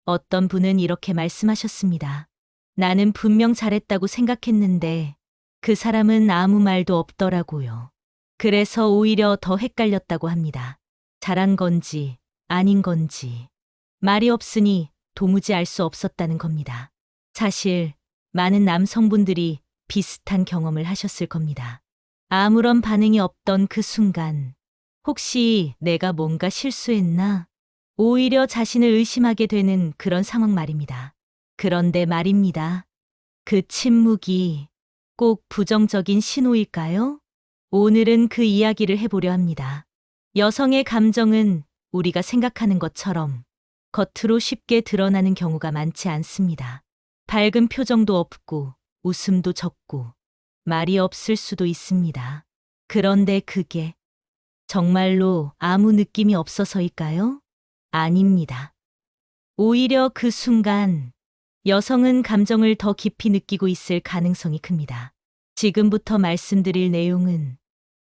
어떤 분은 이렇게 말씀하셨습니다. 나는 분명 잘했다고 생각했는데 그 사람은 아무 말도 없더라고요. 그래서 오히려 더 헷갈렸다고 합니다. 잘한 건지 아닌 건지. 말이 없으니 도무지 알 수 없었다는 겁니다. 사실 많은 남성분들이 비슷한 경험을 하셨을 겁니다. 아무런 반응이 없던 그 순간, 혹시 내가 뭔가 실수했나? 오히려 자신을 의심하게 되는 그런 상황 말입니다. 그런데 말입니다. 그 침묵이 꼭 부정적인 신호일까요? 오늘은 그 이야기를 해보려 합니다. 여성의 감정은 우리가 생각하는 것처럼 겉으로 쉽게 드러나는 경우가 많지 않습니다. 밝은 표정도 없고 웃음도 적고 말이 없을 수도 있습니다. 그런데 그게 정말로 아무 느낌이 없어서일까요? 아닙니다. 오히려 그 순간 여성은 감정을 더 깊이 느끼고 있을 가능성이 큽니다. 지금부터 말씀드릴 내용은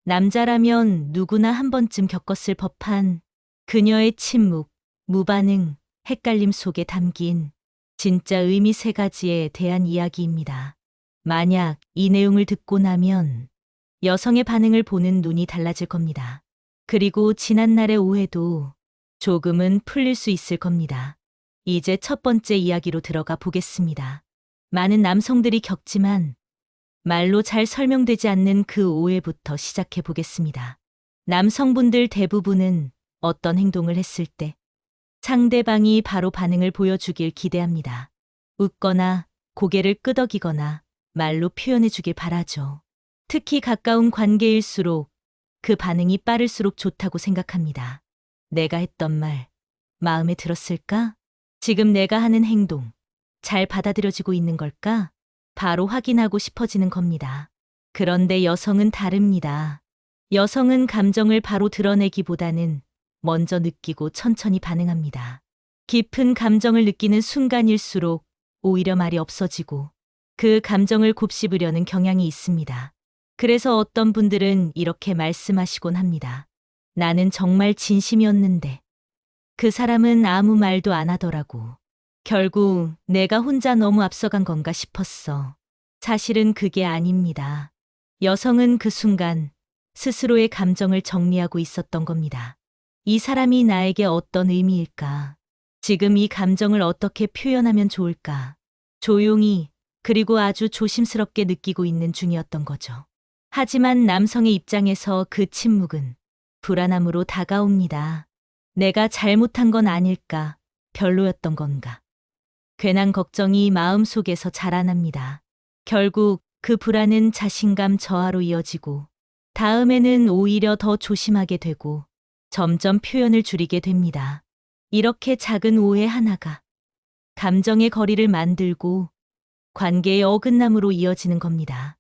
남자라면 누구나 한 번쯤 겪었을 법한 그녀의 침묵, 무반응, 헷갈림 속에 담긴 진짜 의미 세 가지에 대한 이야기입니다. 만약 이 내용을 듣고 나면 여성의 반응을 보는 눈이 달라질 겁니다. 그리고 지난날의 오해도 조금은 풀릴 수 있을 겁니다. 이제 첫 번째 이야기로 들어가 보겠습니다. 많은 남성들이 겪지만 말로 잘 설명되지 않는 그 오해부터 시작해 보겠습니다. 남성분들 대부분은 어떤 행동을 했을 때 상대방이 바로 반응을 보여주길 기대합니다. 웃거나 고개를 끄덕이거나 말로 표현해 주길 바라죠. 특히 가까운 관계일수록 그 반응이 빠를수록 좋다고 생각합니다. 내가 했던 말, 마음에 들었을까? 지금 내가 하는 행동, 잘 받아들여지고 있는 걸까? 바로 확인하고 싶어지는 겁니다. 그런데 여성은 다릅니다. 여성은 감정을 바로 드러내기보다는 먼저 느끼고 천천히 반응합니다. 깊은 감정을 느끼는 순간일수록 오히려 말이 없어지고 그 감정을 곱씹으려는 경향이 있습니다. 그래서 어떤 분들은 이렇게 말씀하시곤 합니다. 나는 정말 진심이었는데 그 사람은 아무 말도 안 하더라고. 결국 내가 혼자 너무 앞서간 건가 싶었어. 사실은 그게 아닙니다. 여성은 그 순간 스스로의 감정을 정리하고 있었던 겁니다. 이 사람이 나에게 어떤 의미일까? 지금 이 감정을 어떻게 표현하면 좋을까? 조용히 그리고 아주 조심스럽게 느끼고 있는 중이었던 거죠. 하지만 남성의 입장에서 그 침묵은 불안함으로 다가옵니다. 내가 잘못한 건 아닐까? 별로였던 건가? 괜한 걱정이 마음속에서 자라납니다. 결국 그 불안은 자신감 저하로 이어지고 다음에는 오히려 더 조심하게 되고 점점 표현을 줄이게 됩니다. 이렇게 작은 오해 하나가 감정의 거리를 만들고 관계의 어긋남으로 이어지는 겁니다.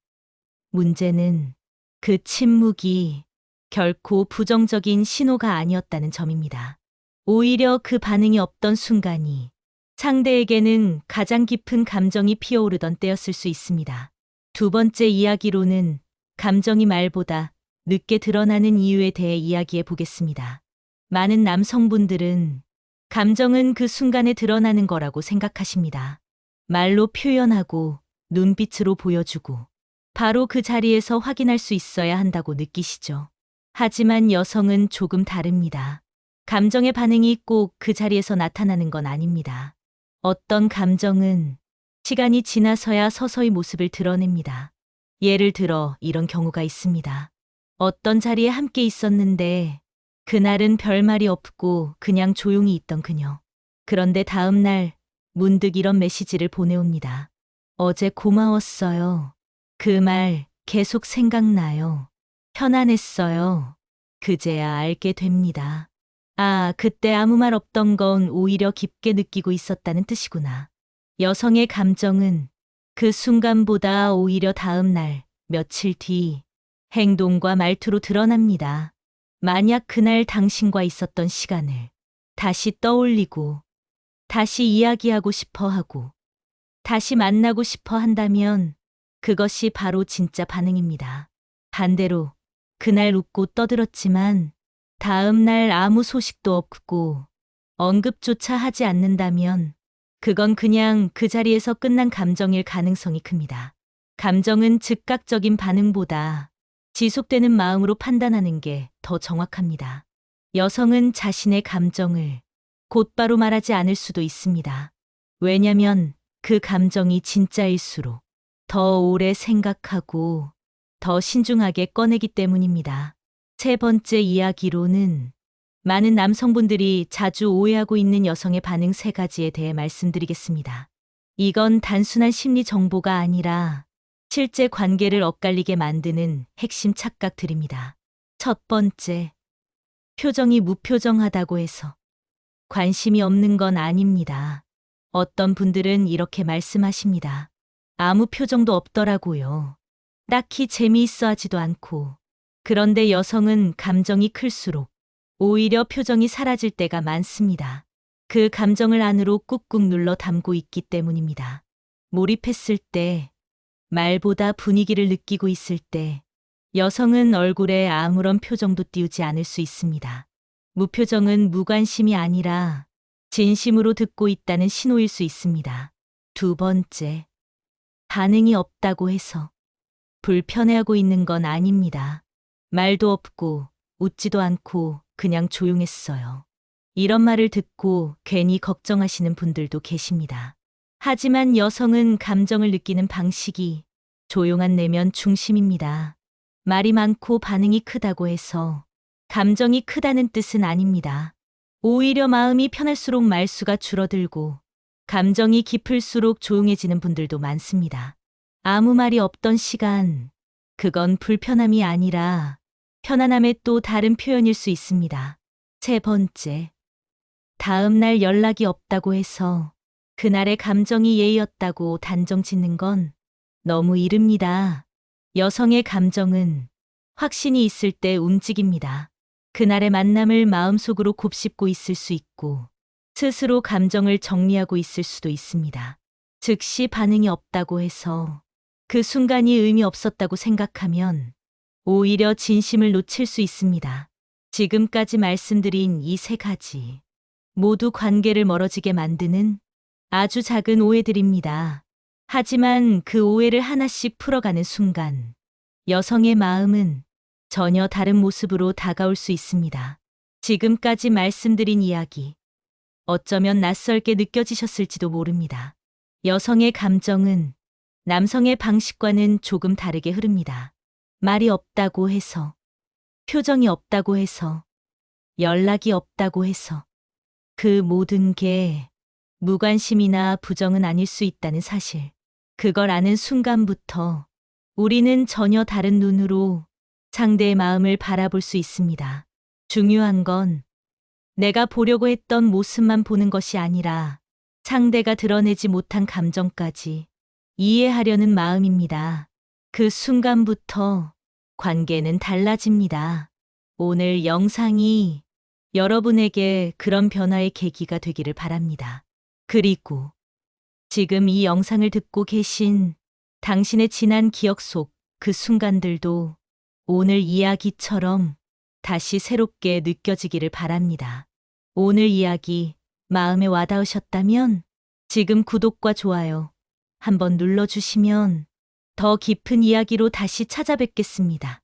문제는 그 침묵이 결코 부정적인 신호가 아니었다는 점입니다. 오히려 그 반응이 없던 순간이 상대에게는 가장 깊은 감정이 피어오르던 때였을 수 있습니다. 두 번째 이야기로는 감정이 말보다 늦게 드러나는 이유에 대해 이야기해 보겠습니다. 많은 남성분들은 감정은 그 순간에 드러나는 거라고 생각하십니다. 말로 표현하고 눈빛으로 보여주고 바로 그 자리에서 확인할 수 있어야 한다고 느끼시죠. 하지만 여성은 조금 다릅니다. 감정의 반응이 꼭 그 자리에서 나타나는 건 아닙니다. 어떤 감정은 시간이 지나서야 서서히 모습을 드러냅니다. 예를 들어 이런 경우가 있습니다. 어떤 자리에 함께 있었는데 그날은 별말이 없고 그냥 조용히 있던 그녀. 그런데 다음 날 문득 이런 메시지를 보내옵니다. 어제 고마웠어요. 그 말 계속 생각나요. 편안했어요. 그제야 알게 됩니다. 아, 그때 아무 말 없던 건 오히려 깊게 느끼고 있었다는 뜻이구나. 여성의 감정은 그 순간보다 오히려 다음 날, 며칠 뒤 행동과 말투로 드러납니다. 만약 그날 당신과 있었던 시간을 다시 떠올리고 다시 이야기하고 싶어 하고 다시 만나고 싶어 한다면 그것이 바로 진짜 반응입니다. 반대로 그날 웃고 떠들었지만 다음 날 아무 소식도 없고 언급조차 하지 않는다면 그건 그냥 그 자리에서 끝난 감정일 가능성이 큽니다. 감정은 즉각적인 반응보다 지속되는 마음으로 판단하는 게 더 정확합니다. 여성은 자신의 감정을 곧바로 말하지 않을 수도 있습니다. 왜냐면 그 감정이 진짜일수록 더 오래 생각하고 더 신중하게 꺼내기 때문입니다. 세 번째 이야기로는 많은 남성분들이 자주 오해하고 있는 여성의 반응 세 가지에 대해 말씀드리겠습니다. 이건 단순한 심리 정보가 아니라 실제 관계를 엇갈리게 만드는 핵심 착각들입니다. 첫 번째, 표정이 무표정하다고 해서 관심이 없는 건 아닙니다. 어떤 분들은 이렇게 말씀하십니다. 아무 표정도 없더라고요. 딱히 재미있어 하지도 않고. 그런데 여성은 감정이 클수록 오히려 표정이 사라질 때가 많습니다. 그 감정을 안으로 꾹꾹 눌러 담고 있기 때문입니다. 몰입했을 때, 말보다 분위기를 느끼고 있을 때, 여성은 얼굴에 아무런 표정도 띄우지 않을 수 있습니다. 무표정은 무관심이 아니라 진심으로 듣고 있다는 신호일 수 있습니다. 두 번째, 반응이 없다고 해서 불편해하고 있는 건 아닙니다. 말도 없고 웃지도 않고 그냥 조용했어요. 이런 말을 듣고 괜히 걱정하시는 분들도 계십니다. 하지만 여성은 감정을 느끼는 방식이 조용한 내면 중심입니다. 말이 많고 반응이 크다고 해서 감정이 크다는 뜻은 아닙니다. 오히려 마음이 편할수록 말수가 줄어들고 감정이 깊을수록 조용해지는 분들도 많습니다. 아무 말이 없던 시간, 그건 불편함이 아니라 편안함의 또 다른 표현일 수 있습니다. 세 번째, 다음 날 연락이 없다고 해서 그날의 감정이 예의였다고 단정 짓는 건 너무 이릅니다. 여성의 감정은 확신이 있을 때 움직입니다. 그날의 만남을 마음속으로 곱씹고 있을 수 있고 스스로 감정을 정리하고 있을 수도 있습니다. 즉시 반응이 없다고 해서 그 순간이 의미 없었다고 생각하면 오히려 진심을 놓칠 수 있습니다. 지금까지 말씀드린 이 세 가지 모두 관계를 멀어지게 만드는 아주 작은 오해들입니다. 하지만 그 오해를 하나씩 풀어가는 순간 여성의 마음은 전혀 다른 모습으로 다가올 수 있습니다. 지금까지 말씀드린 이야기, 어쩌면 낯설게 느껴지셨을지도 모릅니다. 여성의 감정은 남성의 방식과는 조금 다르게 흐릅니다. 말이 없다고 해서, 표정이 없다고 해서, 연락이 없다고 해서, 그 모든 게 무관심이나 부정은 아닐 수 있다는 사실. 그걸 아는 순간부터 우리는 전혀 다른 눈으로 상대의 마음을 바라볼 수 있습니다. 중요한 건 내가 보려고 했던 모습만 보는 것이 아니라 상대가 드러내지 못한 감정까지 이해하려는 마음입니다. 그 순간부터 관계는 달라집니다. 오늘 영상이 여러분에게 그런 변화의 계기가 되기를 바랍니다. 그리고 지금 이 영상을 듣고 계신 당신의 지난 기억 속 그 순간들도 오늘 이야기처럼 다시 새롭게 느껴지기를 바랍니다. 오늘 이야기 마음에 와닿으셨다면 지금 구독과 좋아요 한번 눌러주시면 더 깊은 이야기로 다시 찾아뵙겠습니다.